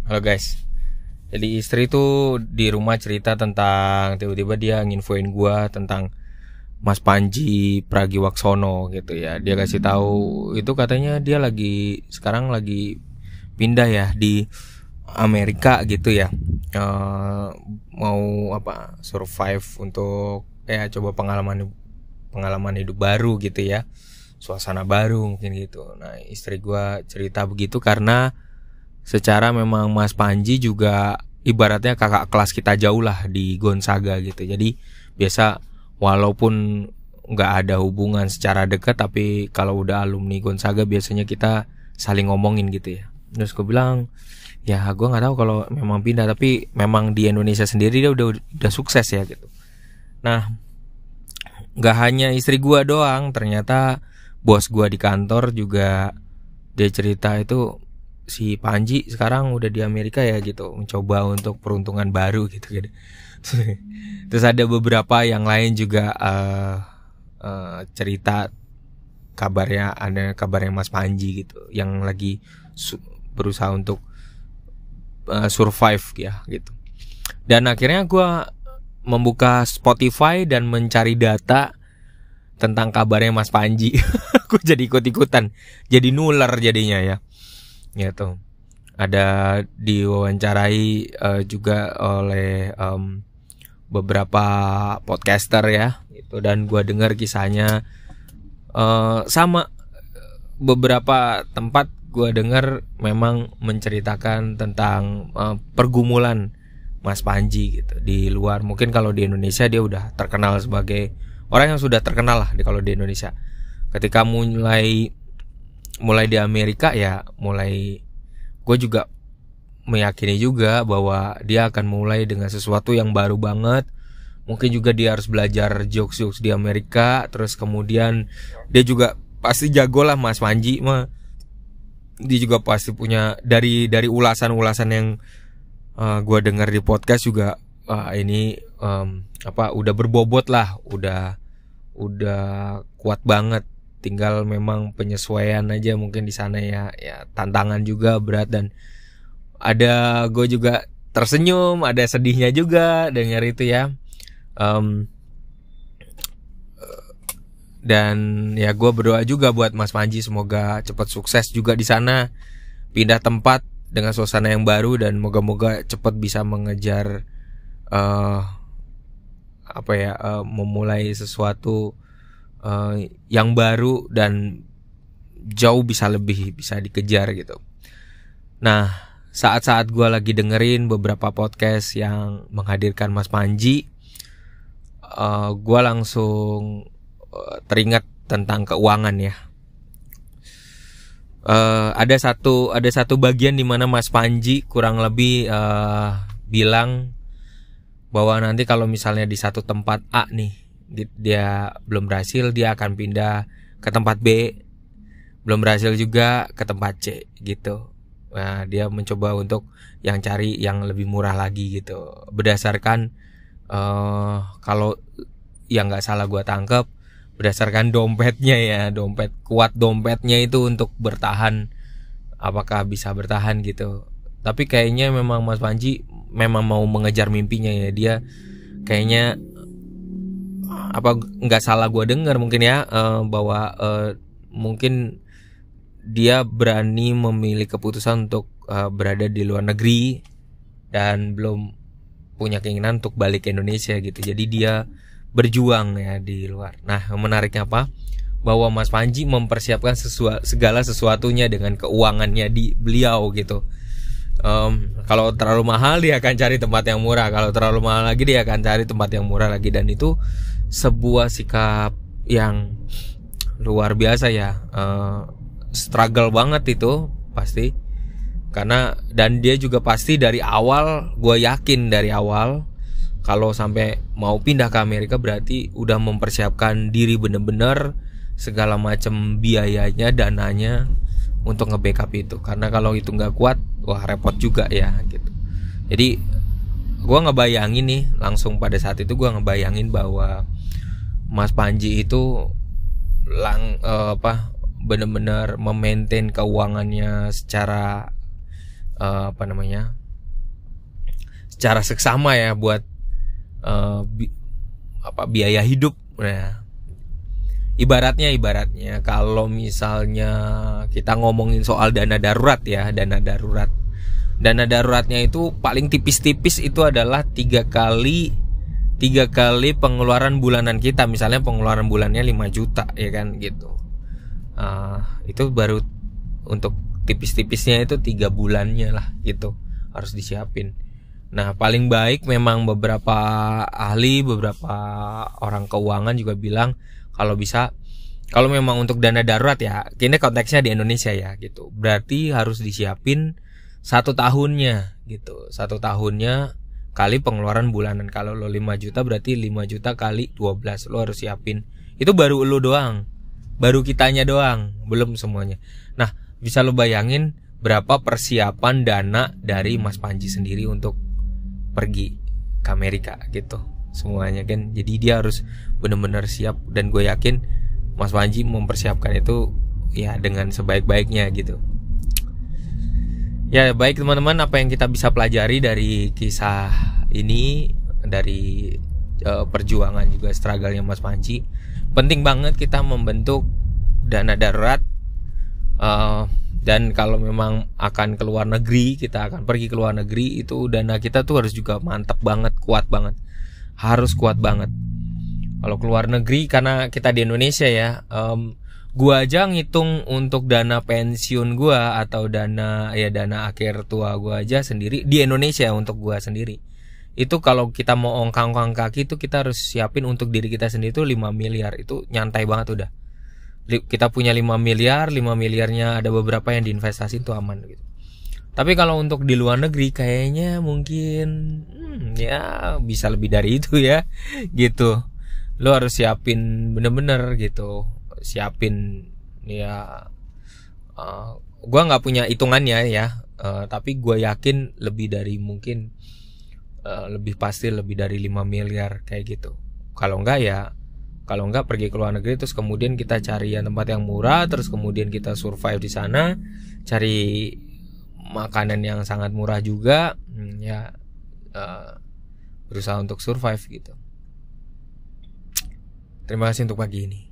Halo guys. Jadi istri tuh di rumah cerita tentang tiba-tiba dia nginfoin gua tentang Mas Panji Pragiwaksono gitu ya. Dia kasih tahu itu katanya dia sekarang lagi pindah ya di Amerika gitu ya. Mau survive untuk coba pengalaman hidup baru gitu ya. Suasana baru mungkin gitu. Nah, istri gua cerita begitu karena secara memang Mas Panji juga ibaratnya kakak kelas kita jauh lah di Gonzaga gitu. Jadi biasa walaupun nggak ada hubungan secara dekat, tapi kalau udah alumni Gonzaga biasanya kita saling ngomongin gitu ya. Terus gue bilang, ya gue nggak tahu kalau memang pindah, tapi memang di Indonesia sendiri dia udah sukses ya gitu. Nah, nggak hanya istri gue doang, ternyata bos gue di kantor juga dia cerita itu si Panji sekarang udah di Amerika ya gitu, mencoba untuk peruntungan baru gitu. Terus ada beberapa yang lain juga cerita ada kabarnya Mas Panji gitu yang lagi berusaha untuk survive ya gitu. Dan akhirnya gue membuka Spotify dan mencari data tentang kabarnya Mas Panji. Aku jadi ikut-ikutan, jadi nular jadinya ya. Gitu. Ada diwawancarai juga oleh beberapa podcaster ya gitu, dan gue dengar kisahnya sama beberapa tempat gue dengar memang menceritakan tentang pergumulan Mas Panji gitu di luar. Mungkin kalau di Indonesia dia udah terkenal sebagai orang yang sudah terkenal lah kalau di Indonesia. Ketika mulai di Amerika ya, gue juga meyakini juga bahwa dia akan mulai dengan sesuatu yang baru banget. Mungkin juga dia harus belajar jokes di Amerika. Terus kemudian dia juga pasti jago lah Mas Panji mah. Dia juga pasti punya dari ulasan-ulasan yang gue dengar di podcast juga udah berbobot lah, udah kuat banget. Tinggal memang penyesuaian aja mungkin di sana ya tantangan juga berat, dan ada gue juga tersenyum, ada sedihnya juga dengar itu ya. Dan ya gue berdoa juga buat Mas Panji, semoga cepat sukses juga di sana, pindah tempat dengan suasana yang baru, dan moga-moga cepat bisa mengejar memulai sesuatu yang baru dan jauh bisa dikejar gitu. Nah, saat-saat gue lagi dengerin beberapa podcast yang menghadirkan Mas Panji, gue langsung teringat tentang keuangan ya. Ada satu bagian di mana Mas Panji kurang lebih bilang bahwa nanti kalau misalnya di satu tempat A nih dia belum berhasil, dia akan pindah ke tempat B, belum berhasil juga ke tempat C gitu. Nah, dia mencoba untuk cari yang lebih murah lagi gitu, berdasarkan kalau yang nggak salah gue tangkep, berdasarkan dompetnya ya, kuat dompetnya itu untuk bertahan, apakah bisa bertahan gitu. Tapi kayaknya memang Mas Panji memang mau mengejar mimpinya ya. Dia kayaknya nggak salah gue dengar mungkin ya, bahwa mungkin dia berani memilih keputusan untuk berada di luar negeri dan belum punya keinginan untuk balik ke Indonesia gitu. Jadi dia berjuang ya di luar. Nah, menariknya apa? Bahwa Mas Panji mempersiapkan segala sesuatunya dengan keuangannya di beliau gitu. Kalau terlalu mahal dia akan cari tempat yang murah, kalau terlalu mahal lagi dia akan cari tempat yang murah lagi, dan itu sebuah sikap yang luar biasa ya. Struggle banget itu pasti, dan dia juga pasti dari awal, gue yakin dari awal kalau sampai mau pindah ke Amerika berarti udah mempersiapkan diri bener-bener, segala macam biayanya, dananya untuk nge-backup itu. Karena kalau itu nggak kuat, wah repot juga ya gitu. Jadi gue ngebayangin nih, langsung pada saat itu gue ngebayangin bahwa Mas Panji itu benar-benar memaintain keuangannya secara apa namanya, secara seksama ya buat biaya hidup. Nah, ibaratnya kalau misalnya kita ngomongin soal dana darurat ya, dana daruratnya itu paling tipis-tipis itu adalah 3 kali pengeluaran bulanan kita. Misalnya pengeluaran bulannya 5 juta ya kan gitu. Itu baru untuk tipis-tipisnya itu 3 bulannya lah gitu harus disiapin. Nah, paling baik memang beberapa ahli, beberapa orang keuangan juga bilang kalau bisa, kalau memang untuk dana darurat ya, ini konteksnya di Indonesia ya gitu, berarti harus disiapin 1 tahunnya gitu. 1 tahunnya kali pengeluaran bulanan. Kalau lo 5 juta berarti 5 juta kali 12 lo harus siapin. Itu baru lo doang, baru kitanya doang, belum semuanya. Nah, bisa lo bayangin berapa persiapan dana dari Mas Panji sendiri untuk pergi ke Amerika gitu semuanya kan. Jadi dia harus benar-benar siap, dan gue yakin Mas Panji mempersiapkan itu ya dengan sebaik-baiknya gitu. Ya baik teman-teman, apa yang kita bisa pelajari dari kisah ini, dari perjuangan juga struggle-nya Mas Panji, penting banget kita membentuk dana darurat. Dan kalau memang akan ke luar negeri, kita akan pergi ke luar negeri, itu dana kita tuh harus juga mantap banget, kuat banget, harus kuat banget. Kalau ke luar negeri, karena kita di Indonesia ya, gua aja ngitung untuk dana pensiun gua atau dana akhir tua gua aja sendiri di Indonesia untuk gua sendiri. Itu kalau kita mau ongkang-ongkang kaki itu kita harus siapin untuk diri kita sendiri itu 5 miliar. Itu nyantai banget udah. Kita punya 5 miliarnya ada beberapa yang diinvestasi itu aman gitu. Tapi kalau untuk di luar negeri kayaknya mungkin ya bisa lebih dari itu ya gitu. Lo harus siapin bener-bener gitu. Siapin ya, gue nggak punya hitungannya ya, tapi gue yakin lebih dari mungkin lebih pasti lebih dari 5 miliar kayak gitu. Kalau enggak pergi ke luar negeri terus kemudian kita cari tempat yang murah, terus kemudian kita survive di sana, cari makanan yang sangat murah juga, berusaha untuk survive gitu. Terima kasih untuk pagi ini.